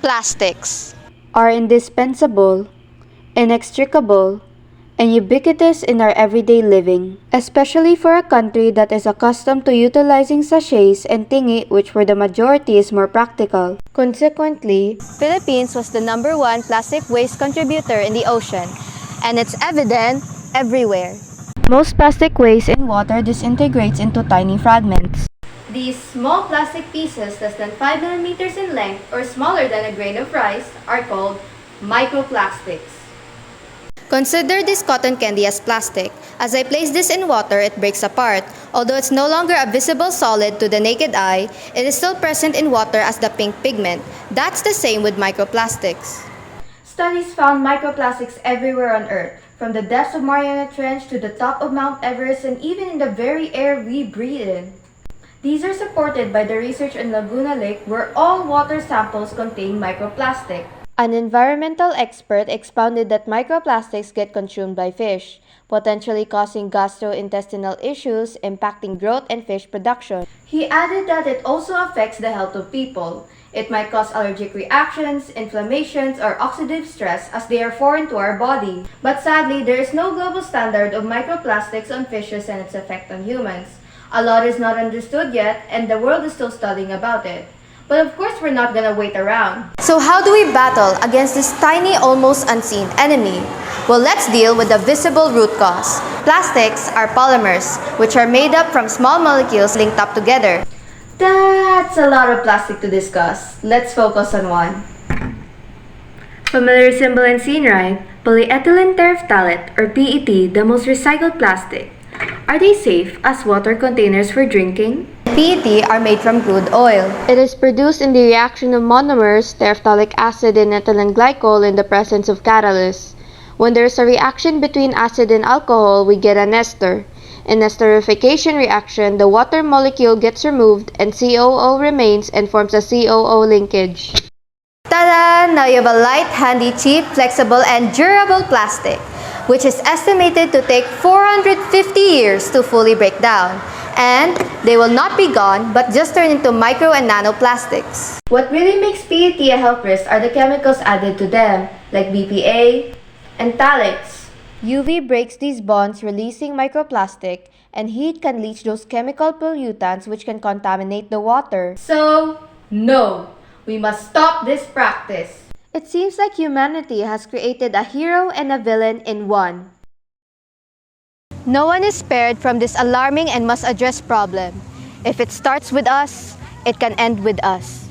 Plastics are indispensable, inextricable, and ubiquitous in our everyday living, especially for a country that is accustomed to utilizing sachets and tingi, which for the majority is more practical. Consequently, Philippines was the #1 plastic waste contributor in the ocean, and it's evident everywhere. most plastic waste in water disintegrates into tiny fragments. These small plastic pieces less than 5 millimeters in length or smaller than a grain of rice are called microplastics. Consider this cotton candy as plastic. As I place this in water, it breaks apart. Although it's no longer a visible solid to the naked eye, it is still present in water as the pink pigment. That's the same with microplastics. Studies found microplastics everywhere on Earth, from the depths of Mariana Trench to the top of Mount Everest and even in the very air we breathe in. These are supported by the research in Laguna Lake where all water samples contain microplastic. An environmental expert expounded that microplastics get consumed by fish, potentially causing gastrointestinal issues impacting growth and fish production. He added that it also affects the health of people. It might cause allergic reactions, inflammations, or oxidative stress as they are foreign to our body. But sadly, there is no global standard of microplastics on fishes and its effect on humans. A lot is not understood yet, and the world is still studying about it. But of course, we're not gonna wait around. So how do we battle against this tiny, almost unseen enemy? Well, let's deal with the visible root cause. Plastics are polymers, which are made up from small molecules linked up together. That's a lot of plastic to discuss. Let's focus on one. Familiar symbol and scene, right? Polyethylene terephthalate, or PET, the most recycled plastic. Are they safe as water containers for drinking? PET are made from crude oil. It is produced in the reaction of monomers, terephthalic acid and ethylene glycol in the presence of catalysts. When there is a reaction between acid and alcohol, we get an ester. In a esterification reaction, the water molecule gets removed and COO remains and forms a COO linkage. Ta-da! Now you have a light, handy, cheap, flexible, and durable plastic, which is estimated to take 450 years to fully break down. And they will not be gone, but just turn into micro and nanoplastics. What really makes PET a health risk are the chemicals added to them, like BPA and phthalates. UV breaks these bonds, releasing microplastic, and heat can leach those chemical pollutants which can contaminate the water. So, no, we must stop this practice. It seems like humanity has created a hero and a villain in one. No one is spared from this alarming and must-address problem. If it starts with us, it can end with us.